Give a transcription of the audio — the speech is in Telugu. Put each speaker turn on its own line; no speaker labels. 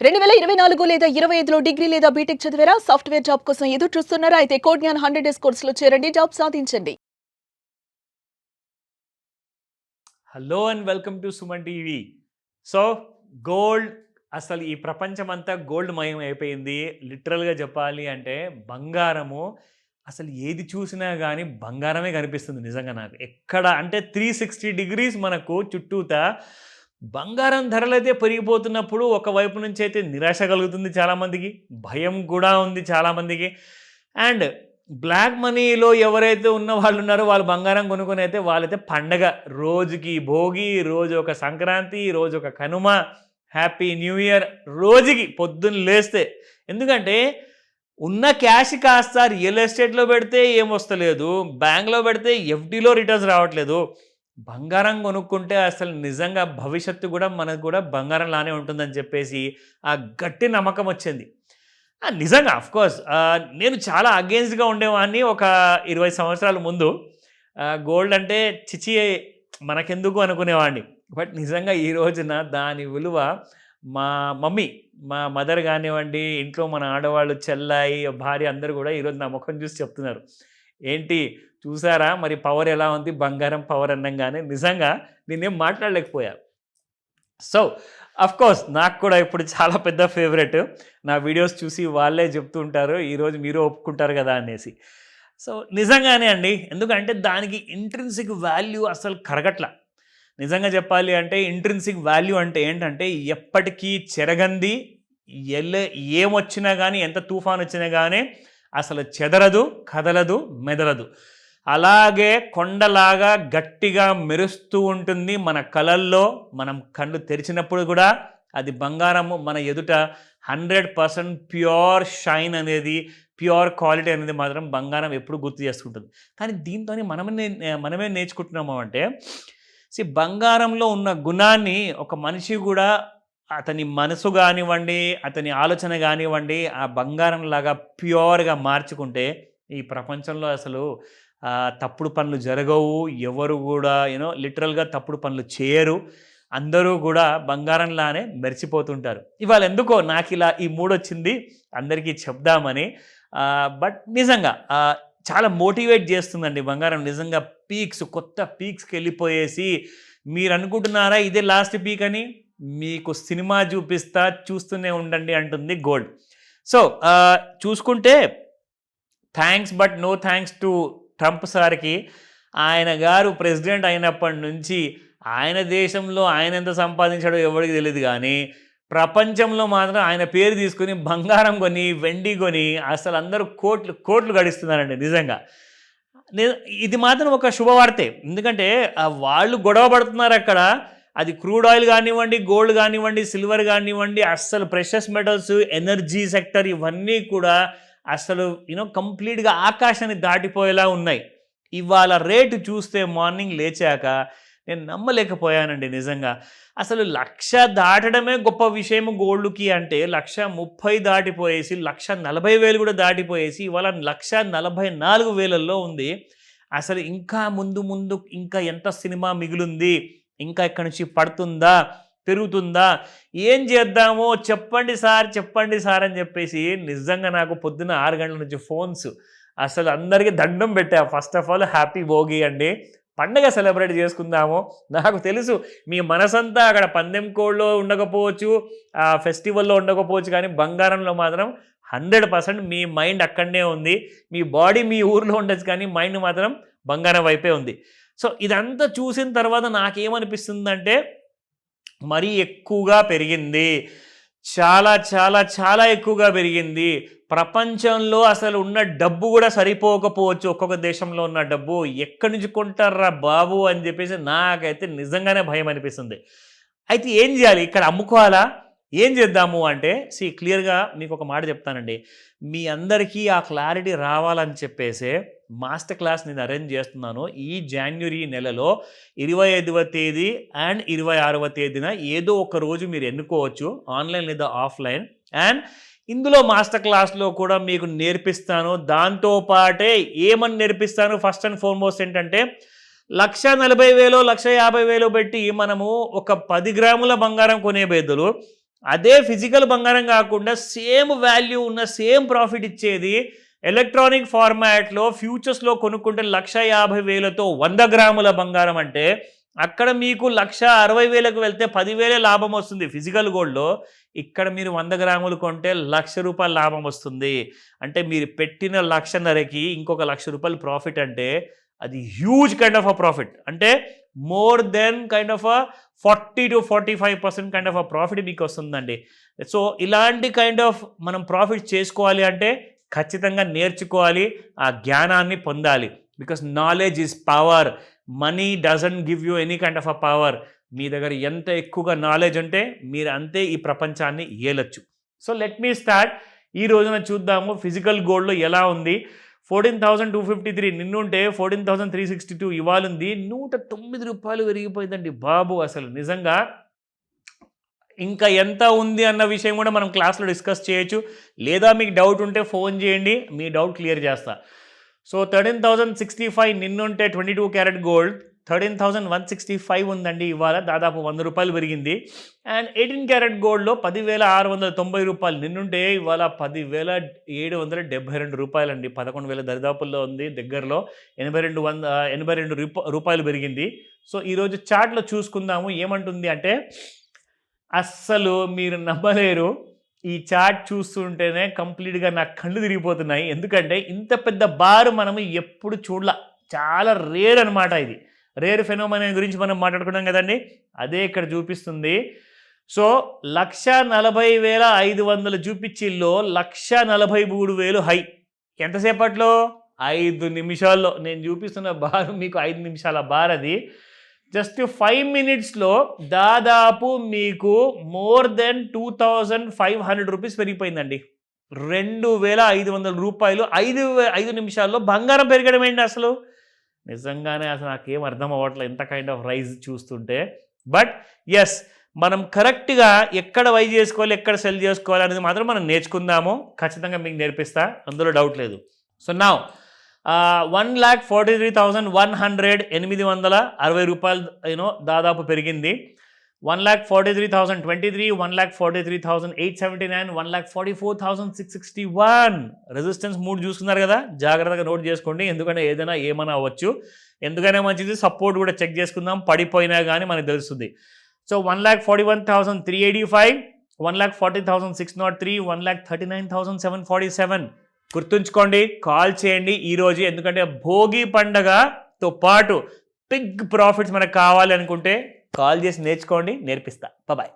2024 లేదా 25లో డిగ్రీ లేదా బీటెక్ చదివారా? సాఫ్ట్‌వేర్ జాబ్ కోసం ఎదురు చూస్తున్నారా? అయితే కోడ్ జ్ఞాన్ 100 డేస్ కోర్సులో చేరండి. జాబ్ సాధించండి.
Hello and welcome to Suman TV. So gold అసలు ఈ ప్రపంచమంతా గోల్డ్ మయం అయిపోయింది. లిటరల్‌గా చెప్పాలి అంటే బంగారము అసలు ఏది చూసినా గానీ బంగారమే కనిపిస్తుంది నిజంగా నాకు. ఎక్కడ అంటే 360 డిగ్రీస్ మనకు చుట్టూతా బంగారం ధరలైతే పెరిగిపోతున్నప్పుడు ఒకవైపు నుంచి అయితే నిరాశ కలుగుతుంది చాలామందికి. భయం కూడా ఉంది చాలామందికి. అండ్ బ్లాక్ మనీలో ఎవరైతే ఉన్న వాళ్ళున్నారో వాళ్ళు బంగారం కొనుక్కొని అయితే వాళ్ళైతే పండగ. రోజుకి భోగి, రోజు ఒక సంక్రాంతి, రోజు ఒక కనుమ, హ్యాపీ న్యూ ఇయర్ రోజుకి పొద్దున్న లేస్తే. ఎందుకంటే ఉన్న క్యాష్ కాస్త రియల్ ఎస్టేట్‌లో పెడితే ఏమొస్తలేదు. బ్యాంక్‌లో పెడితే ఎఫ్‌డీలో రిటర్న్స్ రావట్లేదు. బంగారం కొనుక్కుంటే అసలు నిజంగా భవిష్యత్తు కూడా మనకు కూడా బంగారం లానే ఉంటుందని చెప్పేసి ఆ గట్టి నమ్మకం వచ్చింది. నిజంగా ఆఫ్‌కోర్స్ నేను చాలా అగెయిన్స్ట్‌గా ఉండేవాడిని ఒక 20 సంవత్సరాల ముందు. గోల్డ్ అంటే ఛీ! మనకెందుకు అనుకునేవాడిని. బట్ నిజంగా ఈ రోజున దాని విలువ మా మమ్మీ, మా మదర్ గానివ్వండి, ఇంట్లో మన ఆడవాళ్ళు, చెల్లాయి, భార్య అందరూ కూడా ఈరోజు నా ముఖం చూసి చెప్తున్నారు. ఏంటి చూసారా మరి పవర్ ఎలా ఉంది బంగారం పవర్ అనంగానే. నిజంగా నేనేం మాట్లాడలేకపోయా. సో ఆఫ్‌కోర్స్ నాకు కూడా ఇప్పుడు చాలా పెద్ద ఫేవరెట్. నా వీడియోస్ చూసి వాళ్ళే చెప్తూ ఉంటారు. ఈరోజు మీరు ఒప్పుకుంటారు కదా అనేసి. సో నిజంగానే అండి. ఎందుకంటే దానికి ఇంట్రిన్సిక్ వాల్యూ అసలు కరగట్ల. నిజంగా చెప్పాలి అంటే ఇంట్రిన్సిక్ వాల్యూ అంటే ఏంటంటే ఎప్పటికీ చెరగంది. ఏమొచ్చినా గానీ, ఎంత తుఫాన్ వచ్చినా గానీ అసలు చెదరదు, కదలదు, మెదలదు. అలాగే కొండలాగా గట్టిగా మెరుస్తూ ఉంటుంది మన కళల్లో. మనం కళ్ళు తెరిచినప్పుడు కూడా అది బంగారము మన ఎదుట 100% ప్యూర్ షైన్ అనేది, ప్యూర్ క్వాలిటీ అనేది మాత్రం బంగారం ఎప్పుడు గుర్తు చేస్తుంటుంది. కానీ దీంతోనే మనమే నేర్చుకుంటున్నాము అంటే బంగారంలో ఉన్న గుణాన్ని ఒక మనిషి కూడా అతని మనసు గానివ్వండి, అతని ఆలోచన గానివ్వండి, ఆ బంగారంలాగా ప్యూర్‌గా మార్చుకుంటే ఈ ప్రపంచంలో అసలు తప్పుడు పనులు జరగవు. ఎవరు కూడా లిటరల్‌గా తప్పుడు పనులు చేయరు. అందరూ కూడా బంగారంలానే మెరిసిపోతుంటారు. ఇవాళ ఎందుకో నాకిలా ఈ మూడొచ్చింది అందరికీ చెప్దామని. బట్ నిజంగా చాలా మోటివేట్ చేస్తుందండి బంగారం. నిజంగా కొత్త పీక్స్‌కెళ్ళిపోయేసి మీరనుకుంటున్నారా ఇదే లాస్ట్ పీక్ అని? మీకు సినిమా చూపిస్తా చూస్తూనే ఉండండి అంటుంది గోల్డ్. సో చూసుకుంటే thanks but no thanks to Trump సార్‌కి. ఆయన గారు ప్రెసిడెంట్ అయినప్పటి నుంచి ఆయన దేశంలో ఆయన ఎంత సంపాదించాడో ఎవరికి తెలీదు గానీ, ప్రపంచంలో మాత్రం ఆయన పేరు తీసుకొని బంగారం కొని, వెండి కొని అసలు అందరూ కోట్లు గడిస్తున్నారండి నిజంగా. ఇది మాత్రం ఒక శుభవార్తే. ఎందుకంటే వాళ్ళు గొడవ పడుతున్నారక్కడ. అది క్రూడ్ ఆయిల్ గానివ్వండి, గోల్డ్ గానివ్వండి, సిల్వర్ గానివ్వండి, అస్సలు ప్రెషస్ మెటల్స్, ఎనర్జీ సెక్టర్ ఇవన్నీ కూడా అసలు కంప్లీట్‌గా ఆకాశాన్ని దాటిపోయేలా ఉన్నాయి. ఇవాళ రేటు చూస్తే మార్నింగ్ లేచాక నేను నమ్మలేకపోయానండి నిజంగా. అసలు 1,00,000 దాటడమే గొప్ప విషయం గోల్డ్‌కి అంటే 1,30,000 దాటిపోయేసి, 1,40,000 కూడా దాటిపోయేసి ఇవాళ 1,44,000లో ఉంది. అసలు ఇంకా ముందు ఇంకా ఎంత సినిమా మిగిలుంది? ఇంకా ఇక్కడి నుంచి పడుతుందా? పెరుగుతుందా? ఏం చేద్దామో చెప్పండి సార్ అని చెప్పేసి నిజంగా నాకు పొద్దున్న 6 గంటల నుంచి ఫోన్స్. అసలు అందరికీ దండం పెట్టా. First of all happy Bhogi అండి. పండగ సెలబ్రేట్ చేసుకుందాము. నాకు తెలుసు మీ మనసంతా అక్కడ పందెం కోడ్లో ఉండకపోవచ్చు, ఫెస్టివల్లో ఉండకపోవచ్చు, కానీ బంగారంలో మాత్రం 100% మీ మైండ్ అక్కడనే ఉంది. మీ బాడీ మీ ఊర్లో ఉండొచ్చు కానీ మైండ్ మాత్రం బంగారం వైపే ఉంది. సో ఇదంతా చూసిన తర్వాత నాకేమనిపిస్తుందంటే మరీ ఎక్కువగా పెరిగింది. చాలా ఎక్కువగా పెరిగింది. ప్రపంచంలో అసలు ఉన్న డబ్బు కూడా సరిపోకపోవచ్చు. ఒక్కొక్క దేశంలో ఉన్న డబ్బు ఎక్కడి నుంచి కొంటారా బాబు అని చెప్పేసి నాకైతే నిజంగానే భయం అనిపిస్తుంది. అయితే ఏం చేయాలి? ఇక్కడ అమ్ముకోవాలా? ఏం చేద్దాము అంటే క్లియర్‌గా మీకు ఒక మాట చెప్తానండి. మీ అందరికీ ఆ క్లారిటీ రావాలని చెప్పేసే మాస్టర్ క్లాస్ నేను అరేంజ్ చేస్తున్నాను. ఈ జాన్యురీ నెలలో 25వ తేదీ అండ్ 26వ తేదీన ఏదో ఒక రోజు మీరు ఎన్నుకోవచ్చు, ఆన్లైన్ లేదా ఆఫ్లైన్. అండ్ ఇందులో మాస్టర్ క్లాస్లో కూడా మీకు నేర్పిస్తాను. దాంతో పాటే ఏమని నేర్పిస్తాను? ఫస్ట్ అండ్ ఫార్మోస్ట్ ఏంటంటే 1,40,000 1,50,000 పెట్టి మనము ఒక 10 గ్రాముల బంగారం కొనే బదులు అదే ఫిజికల్ బంగారం కాకుండా సేమ్ వాల్యూ ఉన్న సేమ్ ప్రాఫిట్ ఇచ్చేది ఎలక్ట్రానిక్ ఫార్మాట్లో ఫ్యూచర్స్లో కొనుక్కుంటే 1,50,000తో 100 గ్రాముల బంగారం అంటే అక్కడ మీకు 1,60,000కు వెళ్తే 10,000 లాభం వస్తుంది ఫిజికల్ గోల్డ్లో. ఇక్కడ మీరు 100 గ్రాములు కొంటే ₹1,00,000 లాభం వస్తుంది. అంటే మీరు పెట్టిన 1,50,000కి ఇంకొక ₹1,00,000 ప్రాఫిట్ అంటే అది huge kind of a profit. అంటే more than kind of a 40 to 45% kind of a profit మీకు వస్తుందండి. సో ఇలాంటి కైండ్ ఆఫ్ మనం ప్రాఫిట్ చేసుకోవాలి అంటే ఖచ్చితంగా నేర్చుకోవాలి, ఆ జ్ఞానాన్ని పొందాలి. Because knowledge is power. Money doesn't give you any kind of a power. మీ దగ్గర ఎంత ఎక్కువగా నాలెడ్జ్ ఉంటే మీరు అంతే ఈ ప్రపంచాన్ని ఏలొచ్చు. So let me start. ఈ రోజున చూద్దాము ఫిజికల్ గోల్డ్లో ఎలా ఉంది. 14,253 నిన్నుంటే 14,362 ఇవాళ ఉంది. ₹109 పెరిగిపోయిందండి బాబు. అసలు నిజంగా ఇంకా ఎంత ఉంది అన్న విషయం కూడా మనం క్లాస్లో డిస్కస్ చేయొచ్చు. లేదా మీకు డౌట్ ఉంటే ఫోన్ చేయండి, మీ డౌట్ క్లియర్ చేస్తా. సో 13,065 నిన్నుంటే 22 క్యారెట్ గోల్డ్ 13,165 ఉందండి ఇవాళ. దాదాపు ₹100 పెరిగింది. అండ్ 18 క్యారెట్ గోల్డ్లో 10,690 నిన్నుంటే ఇవాళ ₹10,772 అండి. 11,000 దరిదాపుల్లో ఉంది, దగ్గరలో ₹82 పెరిగింది. సో ఈరోజు చార్ట్లో చూసుకుందాము ఏమంటుంది అంటే అస్సలు మీరు నమ్మలేరు. ఈ చార్ట్ చూస్తుంటేనే కంప్లీట్గా నా కళ్ళు తిరిగిపోతున్నాయి. ఎందుకంటే ఇంత పెద్ద బార్ మనం ఎప్పుడు చూడలా, చాలా రేర్ అనమాట. ఇది రేర్ ఫెనోమెనా గురించి మనం మాట్లాడుకున్నాం కదండి, అదే ఇక్కడ చూపిస్తుంది. So 1,40,500 చూపించిల్లో 1,43,000 high. ఎంతసేపట్లో? 5 నిమిషాల్లో. నేను చూపిస్తున్న బార్ మీకు 5 నిమిషాల బార్. అది జస్ట్ 5 మినిట్స్లో దాదాపు మీకు మోర్ దెన్ ₹2,500 పెరిగిపోయిందండి. ₹2,500 5 నిమిషాల్లో బంగారం పెరగడం ఏంటి అసలు? నిజంగానే అసలు నాకేం అర్థం అవ్వట్లేదు ఎంత కైండ్ ఆఫ్ రైజ్ చూస్తుంటే. బట్ ఎస్, మనం కరెక్ట్గా ఎక్కడ బై చేసుకోవాలి, ఎక్కడ సెల్ చేసుకోవాలి అనేది మాత్రం మనం నేర్చుకుందాము. ఖచ్చితంగా మీకు నేర్పిస్తా, అందులో డౌట్ లేదు. సో నా ₹1,43,100 ₹860 దాదాపు పెరిగింది. 1,43,023, 1,43,879, 1,44,661. రెసిస్టెన్స్ 3 చూసుకున్నారు కదా, జాగ్రత్తగా నోట్ చేసుకోండి. ఎందుకంటే ఏదైనా ఏమైనా అవ్వచ్చు. ఎందుకైనా మంచిది సపోర్ట్ కూడా చెక్ చేసుకుందాం, పడిపోయినా కానీ మనకు తెలుస్తుంది. సో 1,41,385, 1,40,603, 1,39,747. గుర్తుంచుకోండి, కాల్ చేయండి ఈరోజు. ఎందుకంటే భోగి పండగతో పాటు బిగ్ ప్రాఫిట్స్ మనకు కావాలి అనుకుంటే కాల్ చేసి నేర్చుకోండి, నేర్పిస్తా. బాయ్.